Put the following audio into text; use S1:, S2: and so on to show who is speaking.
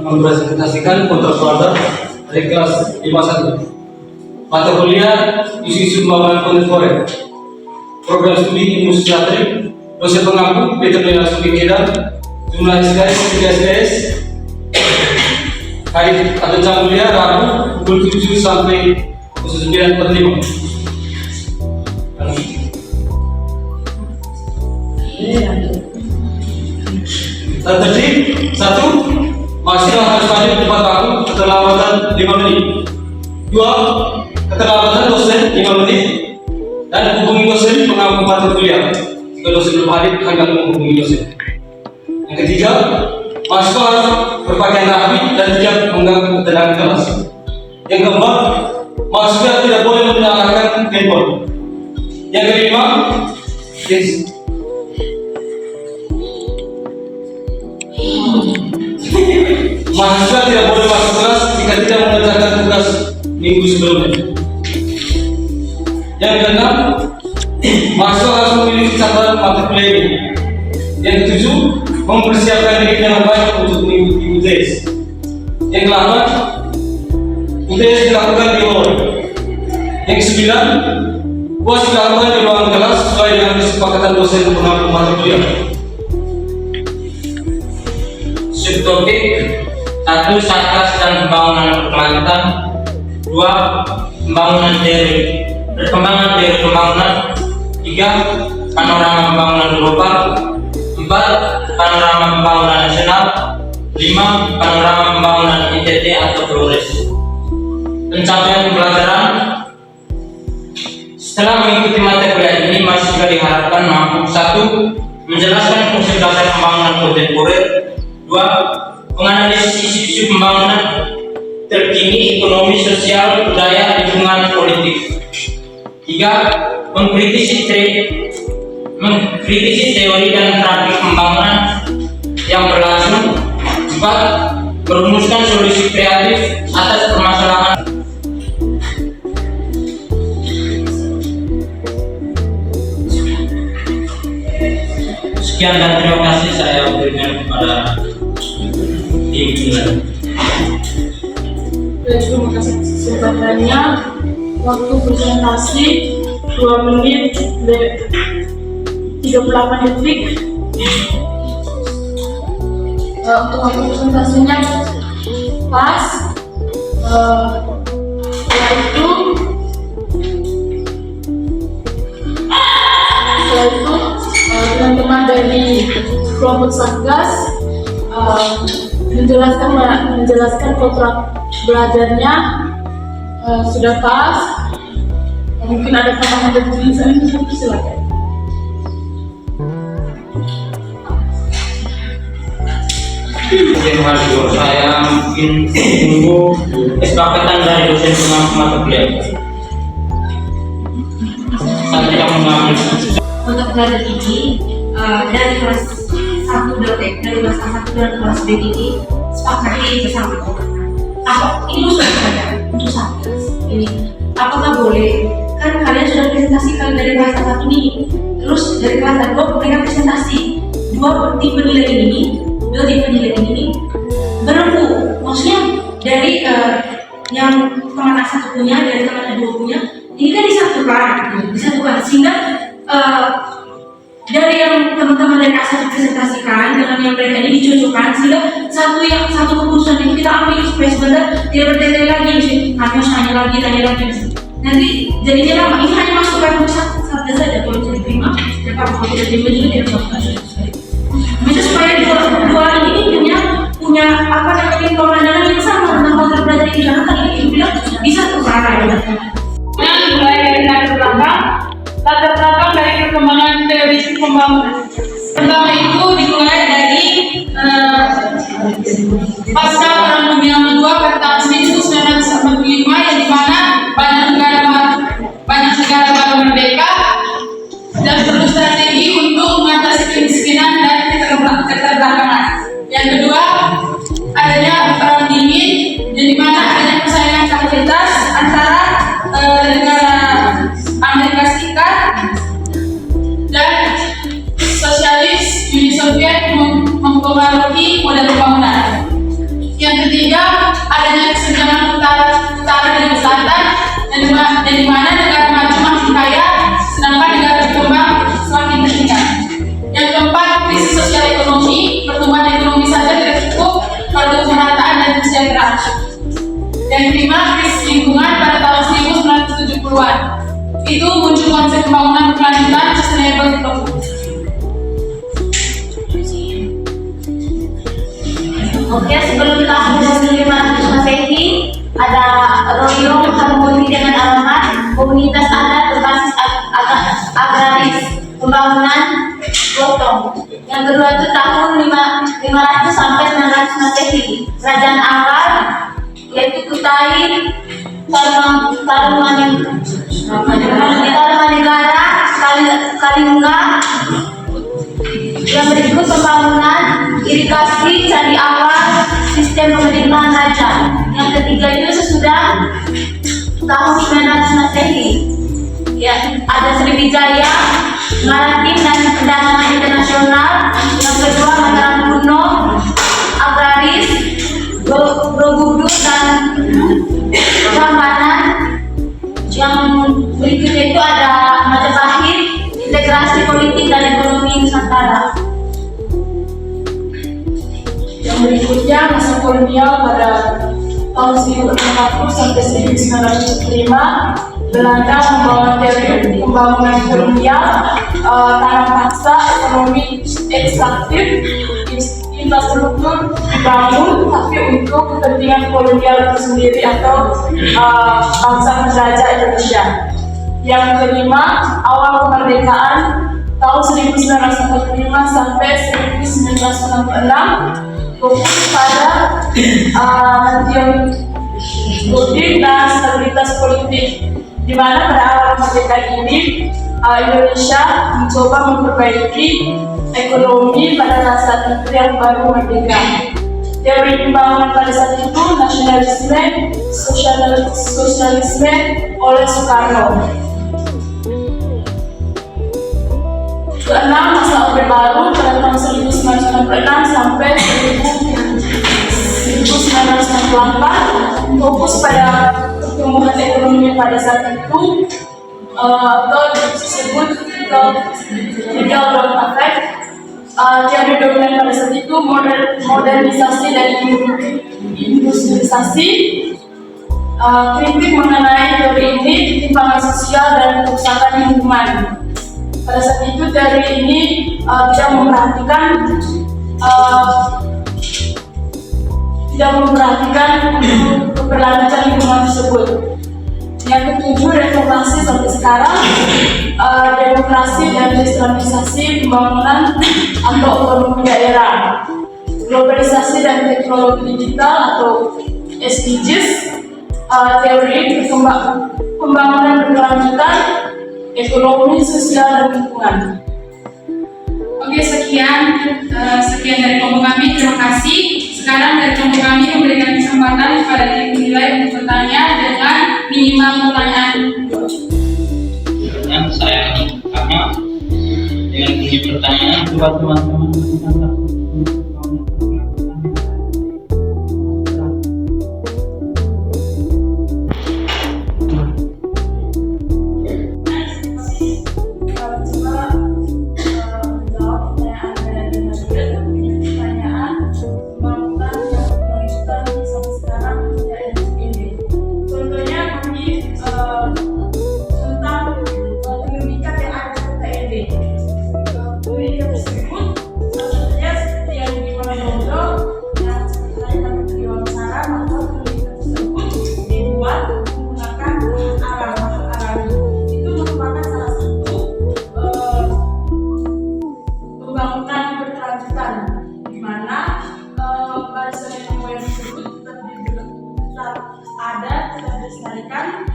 S1: mempresentasikan kontra dari kelas 51. Mata kuliah isu-isu pembangunan kontemporer. Program studi ilmu sosial, dosen pengampu Peter Leonardo Kedar, jumlah SKS 3 SKS. Hari atau jam kuliah Rabu pukul 7 sampai 9.45. Tertib 1. Mahasiswa harus hadir tepat waktu keterlambatan 5 menit. 2. Keterlambatan dosen 5 menit dan hubungi dosen pengampu mata kuliah. Jika dosen belum hadir, kami menghubungi dosen. Yang ketiga, mahasiswa harus berpakaian rapi dan tidak mengganggu ketenangan kelas. Yang keempat, mahasiswa tidak boleh menyalakan handphone. Yang kelima, mahasiswa tidak boleh masuk kelas jika tidak mengerjakan tugas minggu sebelumnya. Yang keenam, mahasiswa harus memiliki catatan mata kuliah ini. Yang ketujuh, mempersiapkan diri dengan baik untuk mengikuti UTS. Yang ke-8, UTS dilakukan di hall. Yang ke-9, UAS dilakukan di ruangan kelas sesuai dengan kesepakatan dosen pengampu mata kuliah.
S2: Subtopik 1. Satgas dan pembangunan berkelanjutan. 2. Perkembangan teori pembangunan. 3. Panorama pembangunan global. 4. Panorama pembangunan nasional. 5. Panorama pembangunan ITT atau Flores. Pencapaian pembelajaran. Setelah mengikuti mata kuliah ini, mahasiswa diharapkan mampu 1. Menjelaskan fungsi dasar pembangunan kontemporer. 2. Menganalisis isu-isu pembangunan terkini, ekonomi, sosial, budaya, lingkungan, politik. 3. Mengkritisi teori dan praktik pembangunan yang berlangsung. 4. Merumuskan solusi kreatif atas permasalahan. Sekian dan terima kasih saya berikan kepada tim ini.
S3: Terima kasih kesempatannya. Waktu presentasi 2 menit 38 detik. Untuk waktu presentasinya pas. Setelah itu teman-teman dari kelompok Satgas menjelaskan kontrak belajarnya sudah pas. Mungkin ada tambahan dari tulisan, silakan.
S2: Mungkin saya mungkin menunggu kesepakatan dari dosen pengampu mata kuliah. Saya tidak mengambil.
S4: Untuk belajar ini dari kelas 1 dari kelas 1 dan kelas B ini sepakati bersama. Ini usul saja untuk Satgas. Ini apakah boleh? Kan kalian sudah presentasikan dari kelas 1 ini, terus dari kelas 2 mereka presentasi dua tipe nilai ini berempu. Maksudnya dari yang teman A1 punya, dari teman A2 punya, ini kan disatukan sehingga dari yang teman-teman dari A1 presentasikan dengan yang mereka ini dicocokkan sehingga satu keputusan yang kita ambil supaya sebentar tidak bertele lagi, kami harus tanya lagi nanti jadinya lama. Ini hanya masukan satu saja, kalau bisa diterima kalau tidak diterima juga tidak apa-apa. Bisa supaya dua ini punya apa namanya pemandangan yang sama tentang kontrak belajar ini, karena tadi itu bilang bisa terarah ya.
S3: Mulai dari latar belakang dari perkembangan teori pembangunan. Pertama itu dimulai dari pasca Perang Dunia Kedua pada tahun 1945, yang dimana banyak negara baru merdeka dan perlu strategi untuk mengatasi kemiskinan dan keterbelakangan. Yang kedua, adanya perang dingin, di mana adanya persaingan kapasitas antara negara Amerika Serikat dan sosialis Uni Soviet mempengaruhi model pembangunan. Yang adanya kesenjangan utara dan selatan, dan di mana negara maju makin kaya, sedangkan negara berkembang semakin tertinggal. Yang keempat, krisis sosial ekonomi. Pertumbuhan ekonomi saja tidak cukup untuk kemerataan dan kesejahteraan. Yang kelima, krisis lingkungan pada tahun 1970-an. Itu muncul konsep pembangunan berkelanjutan sustainable development.
S4: Oke, sebelum kita masuk ke 500 Masehi, ada royong harmoni dengan alamat komunitas adat berbasis agraris pembangunan gotong. Yang kedua itu tahun 500 sampai 900 Masehi, kerajaan Arab yaitu Kutai Tarumanegara Kalingga. Yang berikut pembangunan irigasi candi awal sistem pemerintahan raja. Yang ketiga itu sesudah tahun 900 Masehi, ya, ada Sriwijaya, Maritim dan perdagangan internasional. Yang kedua Mataram kuno, agraris, Borobudur dan Prambanan. Yang berikutnya itu ada Majapahit, integrasi politik dan ekonomi Nusantara.
S3: Yang berikutnya masa kolonial pada tahun 1940 sampai 1945. Belanda membawa teori pembangunan kolonial, tanah paksa, ekonomi ekstraktif, infrastruktur dibangun tapi untuk kepentingan kolonial itu sendiri atau bangsa penjajah Indonesia. Yang kelima, awal kemerdekaan tahun 1945 sampai 1966, fokus pada politik dan stabilitas politik, di mana pada awal kemerdekaan ini Indonesia mencoba memperbaiki ekonomi pada saat itu yang baru merdeka. Teori pembangunan pada saat itu nasionalisme, sosialisme oleh Soekarno. Keenam, masa Orde Baru pada tahun 1996 sampai 1998, fokus pada pertumbuhan ekonomi pada saat itu, atau disebut legal growth effect. Teori dominan pada saat itu modernisasi dan industrialisasi. Kritik mengenai teori ini, ketimpangan sosial dan kerusakan lingkungan. Pada saat itu teori ini tidak memperhatikan keberlanjutan lingkungan tersebut. Yang ketujuh, reformasi sampai sekarang, demokrasi dan desentralisasi pembangunan atau otonomi daerah, globalisasi dan teknologi digital atau SDGs, teori pembangunan berkelanjutan, ekonomi, sosial, dan lingkungan. Oke, sekian dari kelompok kami. Terima kasih. Sekarang dari kelompok kami memberikan kesempatan kepada tim penilai untuk bertanya dengan minimal pertanyaan.
S2: Yang saya tanya dengan kunci pertanyaan buat teman-teman.
S4: Ada, kita dilestarikan